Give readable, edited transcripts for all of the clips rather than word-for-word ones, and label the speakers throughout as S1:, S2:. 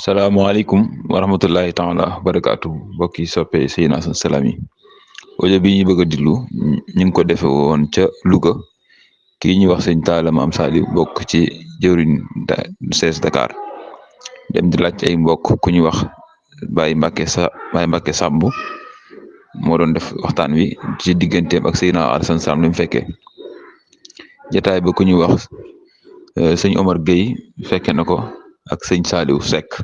S1: salaamaaleykum wa rahmatullahi taala wa barakaatu mbokki soppe Seydina Assane Salam yi audio bi ñu bëgg a diglu ñu ngi ko defe woon ca Louga kii ñuy wax sëñ Talla Mame Saliou bokk ci jëwriñ CES Dakar dem di laaj ay mbokk ku ñuy wax Baye Mbacke Samb moo doon def waxtaan wi ci digganteem ak Seydina Assane Salam li mu fekkee jotaay ba ku ñuy wax sëñ Omar Gueye fekke na ko ak sëñ Saliou Seck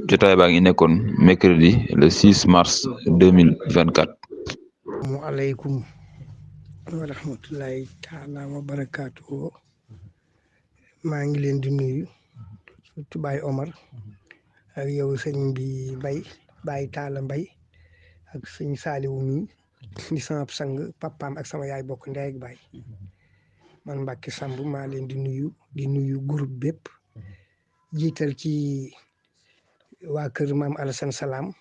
S1: jotaay baa ngi nekkoon mercredi le 6 mars 2024.
S2: Asalaamaaleykum wa rahmatullahi taala wa barakaatu. maa ngi leen di nuyu surtout Baye Omar ak yow sëñ bi Baye Talla Mbaye ak sëñ Saliou mi di sama sang papaam ak sama yaay bokk ndey ak baay man Mbacke Samb maa leen di nuyu groupe bépp jiital ci waa kër maam Alassane Salam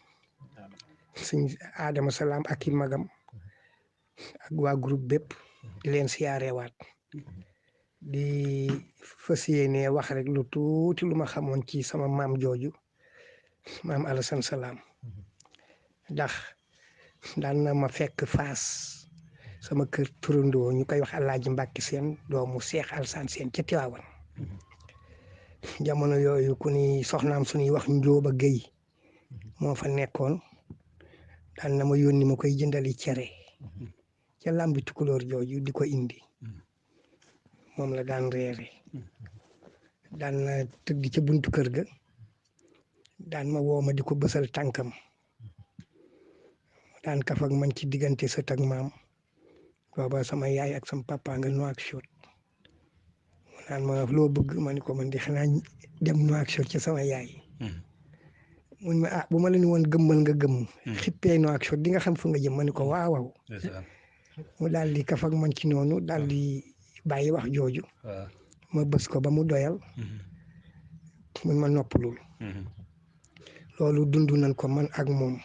S2: sëñ Adama Salam ak i magam ak waa groupe bépp di leen siyaarewaat di fas yéene wax rek lu tuuti lu ma xamoon ci sama maam jooju maam Alassane Salam ndax daan na ma fekk Faas sama kër turandoo ñu koy wax Alaaji Mbàkke Seen doomu Seex Alsaan Seen ca Tiwaawan jamono yooyu ku ni soxnaam suñuy wax Njóoba Géy moo fa nekkoon daan na ma yónni ma koy jëndali cere ca làmbi tukulóor jooju di ko indi moom la daan reere daan na tëdd ca buntu kër ga daan ma woo ma di ko bësal tànkam daan kaf ak man ci diggante sët ak maam booba sama yaay ak sama papa nga Nouakchott mu naan ma loo bëgg ma ni ko man di xanaa dem Nouakchott ci sama yaay mun ma bu ma la ni woon gëmmal nga gëmm xippee Nouakchott di nga xam fu nga jëm ma ni ko waaw mu daal di kaf ak man ci noonu daal di bàyyi wax jooju ma bës ko ba mu doyal mun ma noppalul loolu dund nañ ko man ak moom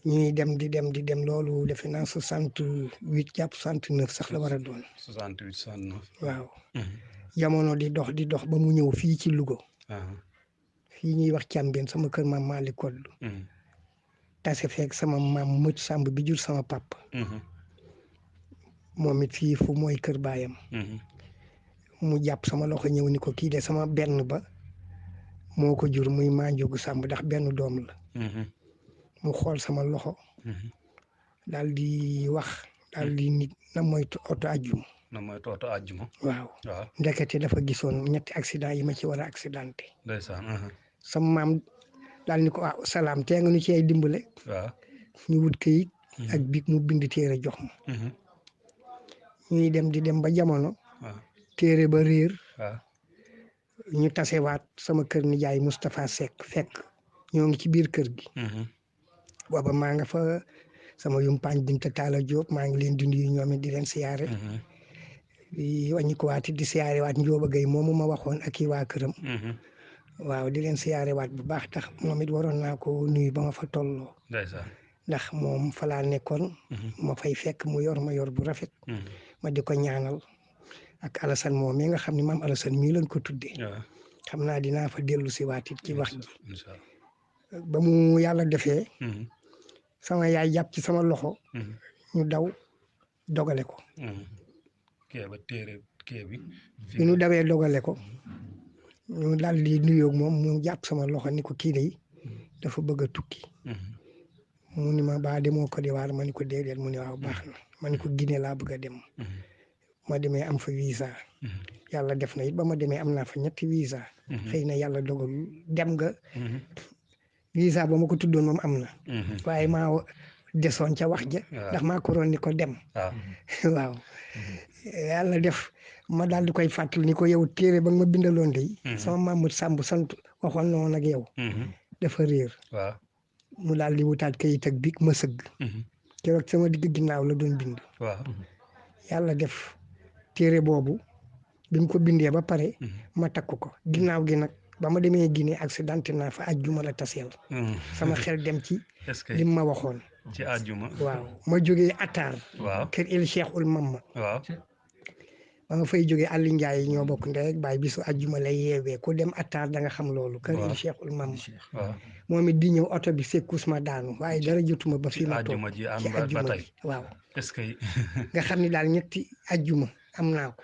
S2: ñuy dem di dem loolu defe naa 68 jàpp 69 sax la war a doon
S3: 68 69
S2: waaw jamono di dox ba mu ñëw fii ci Louga fii ñuy wax Càmbeen sama kër maam Malick Kodd tase feek sama maam Mëcc Samb bi jur sama papa moom it fii fu mooy kër baayam mu jàpp sama loxo ñëw ni ko kii de sama benn ba moo ko jur muy maa njógu Samb ndax benn doom la mu xool sama loxo daal di wax daal di nit na moytu oto ajjuma waaw ndekete dafa gisoon ñetti accident yi ma ci war a accidenté sama maam daal ni ko Salam tee nga nu ci ay dimbale ñu wut këyit ak bic mu bind téere jox ma ñuy dem di dem ba jamono téere ba réer ñu tasewaat sama kër nijaay Moustapha Seck fekk ñoo ngi ci biir kër gi booba maa nga fa sama yumpaañ Binta Talla Diop maa ngi leen di nuyu ñoom it di leen siyaare di wàññi ko waat di siyaare waat Njóoba Gay moomu ma waxoon ak i waa këram waaw di leen siyaare waat bu baax tax moom it waroon naa ko nuyu ba ma fa tolloo ndax moom fa laa nekkoon ma fay fekk mu yor ma yor bu rafet ma di ko ñaanal ak Alassane moom mi nga xam ne maam Alassane mii lañ ko tuddee xam naa dinaa fa dellu si waat it ci wax ji ba mu yàlla defee sama yaay jàpp ci sama loxo ñu daw dogale ko bi ñu dawee dogale ko ñu daal di nuyoog moom mu jàpp sama loxo ni ko kii day dafa bëgg a tukki mu ni ma baa demoo Côte d'Ivoire ma ni ko déedéet mu ni waaw baax na ma ni ko Guinée laa bëgg a dem ma demee am fa visa yàlla def na it ba ma demee am naa fa ñetti visa xëy na yàlla dogal dem nga visa ba ma ko tuddoon moom am na waaye maa desoon ca wax ja ndax maa ko roon ni ko dem waaw yàlla def ma daal di koy fàttali ni ko yow téere ba nga ma bindaloon de sama maam Samb sant waxoon noonu ak yow dafa réer mu daal di wutaat kayit ak bic ma sëgg keroog sama digg ginnaaw la doon bind yàlla def téere boobu bi mu ko bindee ba pare ma takk ko ginnaaw gi nag ba ma demee Guinée accidenté naa fa ajjuma la taseel sama xel dem ci li ma waxoon
S3: ci ajjuma
S2: waaw ma jógee Atar kër El Cheikh ul Mamma ba ma fay jógee Aliou Ndiaye ñoo bokk ndey ak baay bisu àjjuma lay yeewee ku dem attaar da nga xam loolu kër il Cheikhul Mam moom it di ñëw oto bi sekkus ma daanu waaye dara jotuma ba fi ma toog ci àjjuma ji waaw
S3: est-ce que
S2: nga xam ni daal ñetti àjjuma am naa ko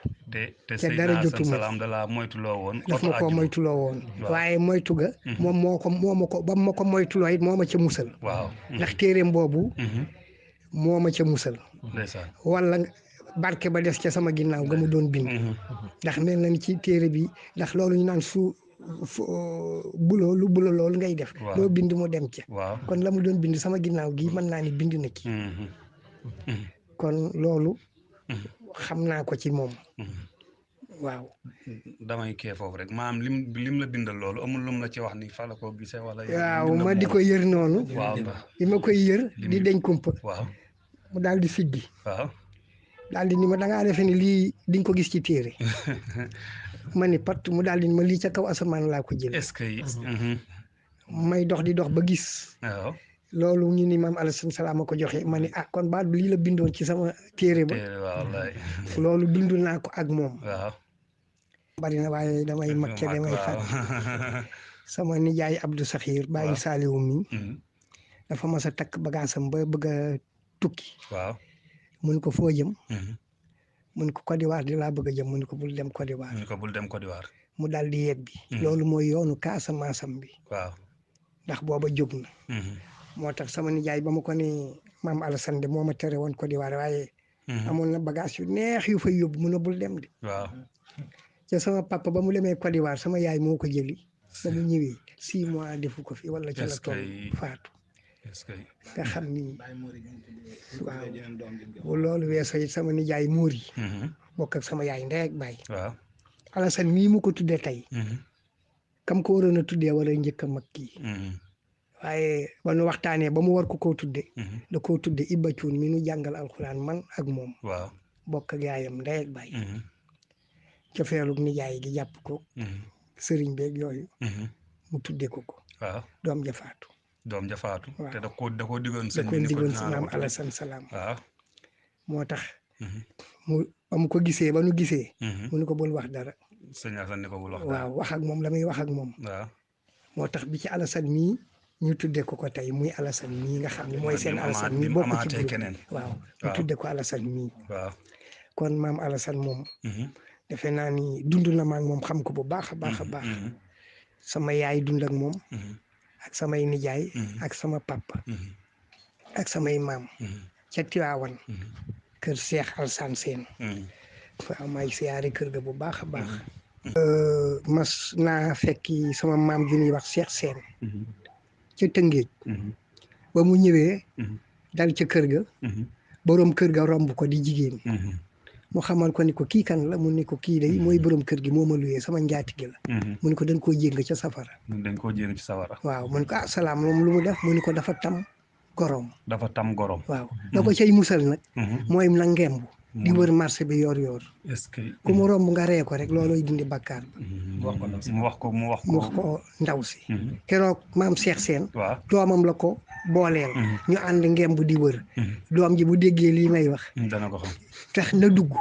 S3: te dara jotuma salaam da la moytuloo woon
S2: daf ma ko moytuloo woon waaye moytu ga moom moo ma ko ba ma ko moytuloo it moo ma ca musal
S3: waaw
S2: ndax téeréem boobu moo ma ca musal wala barke ba des ca sama ginnaaw nga mu doon bind ndax mel na ni ci téere bi ndax loolu ñu naan lu bulo loolu ngay def loo bind mu dem ca kon la mu doon bind sama ginnaaw gi mën naa ni bind na ci kon loolu xam naa ko ci moom waaw
S3: damay kee foofu rek maanaam lim la bindal loolu amul lum la ci wax ni fa la ko gisee wala
S2: waaw ma di ko yër noonu bi ma koy yër di deñ kumpa mu daal di siggi daal di ni ma dangaa defe ni lii di nga ko gis ci téere ma ni pat mu daal di ni ma lii ca kaw asamaan laa ko jël
S3: est-ce que
S2: may dox di dox ba gis loolu ñu ni maam Alassane Salam a ko joxe ma ni kon baat lii la bindoon ci sama téere ba loolu dund naa ko ak moom bari na waaye damay makke damay fàtt sama nijaay Abdou Sakhir bàyyi Saaliwu mi dafa mas a takk bagaasam ba bëgg a tukki mun ko foo jëm mun ko Côte d'Ivoire di laa bëgg a jëm mun ko bul dem Côte d'Ivoire mu daal di yebbi loolu mooy yoonu Casamance am bi ndax booba jóg na moo tax sama nijaay ba ma ko ni maam Alassane de moo ma tere woon Côte d'Ivoire waaye amoon na bagage yu neex yu fay yóbbu mun a bul dem de ca sama papa ba mu demee Côte d'Ivoire sama yaay moo ko jëli ba mu ñëwee 6 mois defu ko fi wala ca la toll faatu nga xam ni waaw bu loolu weesoo it sama nijaay Móori bokk ak sama yaay ndey ak baay Alassane mii mu ko tuddee tey kam ko waroon a tuddee wala njëkk a mag kii waaye ba nu waxtaanee ba mu war ko koo tudde da koo tudde Ibba Cuun mi nu jàngal alxuraan man ak moom bokk ak yaayam ndey ak baay cofeelug nijaay gi jàpp ko sëriñ beeg yooyu mu tudde ko doom ja faatu
S3: te da ko diggoon
S2: si maam Alassane Salam moo tax ba mu ko gisee ba nu gisee mu ni ko bul wax dara waaw wax ak moom la muy wax ak moom moo tax bi ci Alassane mii ñu tudde ko tey muy Alassane mii nga xam ne mooy seen Alassane mii bokk ci groupe waaw ñu tudde ko Alassane mii kon maam Alassane moom defe naa ni dund na maag moom xam ko bu baax a baax a baax sama yaay dund ak moom ak samay nijaay ak sama papa ak samay maam ca Tiwaawan kër Cheikh Alassane Sène waaw may siyaare kër ga bu baax a baax mas naa fekki sama maam ju ñuy wax Cheikh Sène ca Tëngéej ba mu ñëwee dal ca kër ga boroom kër ga romb ko di jigéen mu xamal ko ni ko kii kan la mu ni ko kii day mooy boroom kër gi moo ma luyee sama njaatige la mu ni ko dañ koo jéng ca safara waaw mu ni ko salaam moom lu mu def mu ni ko dafa tam gorom waaw da ko cay musal nag mooy na ngemb di wër marché bi yor ku mu romb nga ree ko rek looloy dindi bakkaar ba
S3: mu wax
S2: ko ndaw si keroog maam Cheikh Sène doomam la ko booleel ñu ànd ngemb di wër doom ji bu déggee lii may wax
S3: dana ko xam
S2: tax na dugg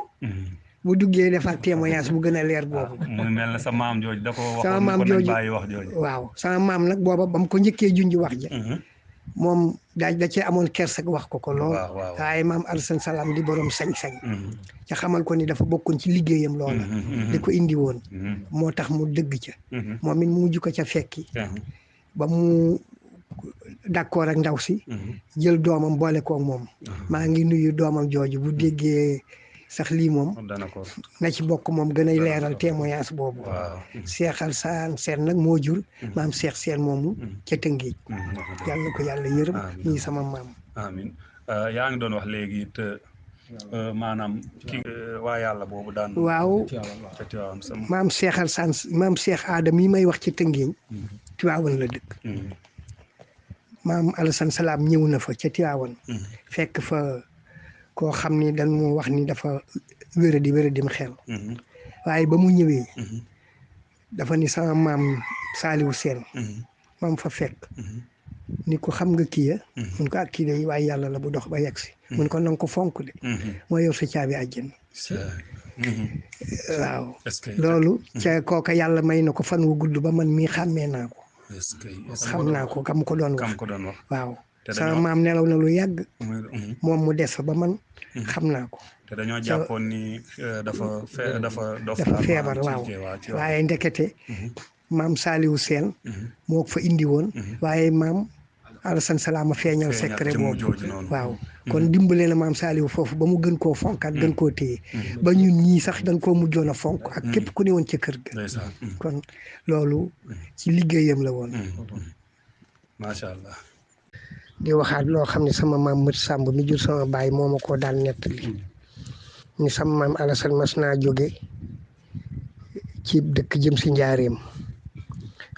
S2: bu duggee defaat témoignage bu gën a leer boobu
S3: mu mel na sa maam jooju da ko wax
S2: sama maam jooju waaw sama maam nag booba ba mu ko njëkkee junj wax ja moom da cee amoon kersa wax ko lool waaye maam Alassane Salam di borom sañ-sañ ca xamal ko ni dafa bokkoon ci liggéeyam loola di ko indi woon moo tax mu dëgg ca moom it mu mujj ko ca fekki ba mu d'accord ak ndaw si jël doomam boole koog moom maa ngi nuyu doomam jooju bu déggee sax lii moom na ci bokk moom gën a leeral témoignage boobu Cheikh Alassane Sène nag moo jur maam Cheikh Sène moomu ca Tëngéej yàlla ko yàlla yërëm ñii sama maam
S3: amiin yaa ngi doon wax léegi te maanaam ki waa yàlla boobu daan
S2: waaw maam Cheikh Alassane maam Cheikh Aada mii may wax ci Tëngéej Tiwaawan la dëkk maam Alassane Salam ñëw na fa ca Tiwaawan fekk fa koo xam ni dañ mu wax ni dafa wéradim xel waaye ba mu ñëwee dafa ni sama maam Saaliwu Seen maam fa fekk ni ko xam nga kii ya mun ko ak kii de waaye yàlla la bu dox ba yegg si mun ko nanga ko fonk de moo yor sa caabi àjjana waaw loolu ca kooka yàlla may na ko fan wu gudd ba man mii xàmmee naa ko xam naa ko kam ko doon wax waaw sama maam nelaw na lu yàgg moom mu des fa ba man xam naa ko
S3: te dañoo jàppoon ni dafa
S2: feebar waaw waaye ndekete maam Saliou Sène moo ko fa indi woon waaye maam Alassane Salam a feeñal secret boobu waaw kon dimbale na maam Saliou foofu ba mu gën koo fonkaat gën koo téye ba ñun ñii sax dañ koo mujjoon a fonk ak képp ku ne woon ca kër ga kon loolu ci liggéeyam la woon
S3: macha allah
S2: di waxaat loo xam ne sama maam Mët Sàmb mi jur sama baay moo ma koo daal nettali ni sama maam Alassane mas naa jóge ci dëkk jëm si njaareem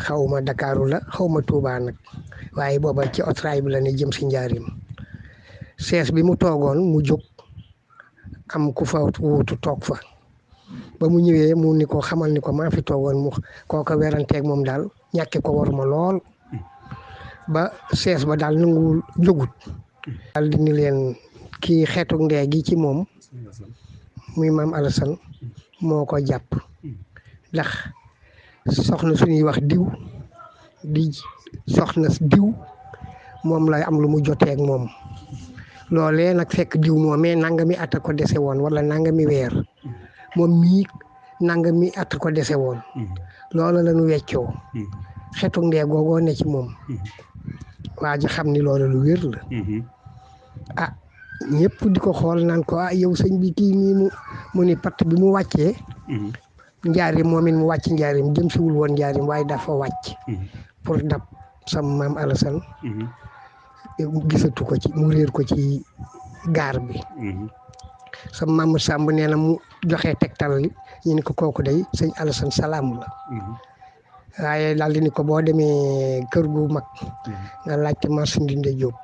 S2: xawma Dakaaru la xawma Tuubaa nag waaye booba ci otraay bi la ne jëm si njaareem sees bi mu toogoon mu jóg am ku fa wuutu toog fa ba mu ñëwee mu ni ko xamal ni ko maa fi toogoon mu kooka weranteeg moom daal ñàkke ko waruma lool ba sees ba daal nanguwul jógut daal di ni leen kii xeetu ndee gi ci moom muy maam Alassane moo ko jàpp ndax soxna suñuy wax diw di soxna diw moom lay am lu mu joteeg moom loolee nag fekk diw moomee nangami at a ko dese woon wala nangami weer moom mii nangami at a ko dese woon loola la ñu weccoo xeetu ndee googoo ne ci moom waa ji xam ni loolu lu wér la ah ñëpp di ko xool naan ko ah yow sëñ bi kii nii mu ni patt bi mu wàccee njaarim moom it mu wàcc njaarim jëm siwul woon njaarim waaye dafa wàcc pour dab sama maam Alassane gisatu ko ci mu réer ko ci gaar bi sama maam Samb nee na mu joxe tegtal li ñu ni ko kooku day sëñ Alassane Salam la waaye daal di ni ko boo demee kër gu mag nga laajte marché Ndinde Diop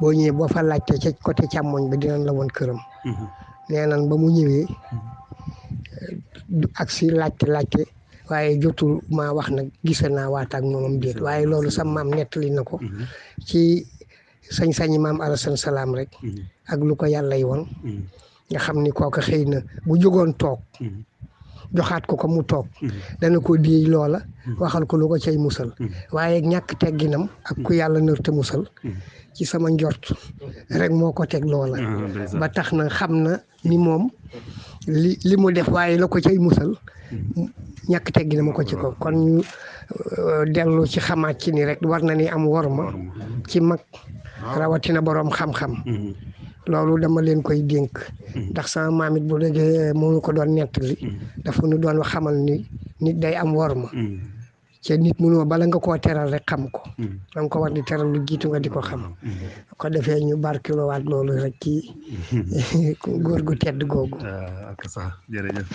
S2: boo ñëwee boo fa laajte ca côté càmmoñ bi dinañ la woon këram nee nan ba mu ñëwee ak si laajte waaye jotul maa wax nag gise naa waat ak moomam déet waaye loolu sa maam nettali na ko ci sañ-sañi maam Alassane Salam rek ak lu ko yàlla yi woon nga xam ni kooku xëy na bu jógoon toog joxaat ko mu toog dana ko déey loola waxal ko lu ko cay musal waaye ñàkk tegginam ak ku yàlla nër te musal ci sama njort rek moo ko teg loola ba tax na xam na ni moom li mu def waaye la ko cay musal ñàkk tegginam a ko ci ko kon ñu dellu ci xamaat ci ni rek war na ni am worma ci mag rawatina boroom xam-xam loolu dama leen koy dénk ndax sama maam it bu léegi moo ko doon nettali dafa nu doon xamal ni nit day am worma ca nit mënoo bala nga koo teral rek xam ko danga ko war di teral lu jiitu nga di ko xam ko defee ñu barkilowaat loolu rek ci góor gu tedd googu
S3: ak sax jërëjëf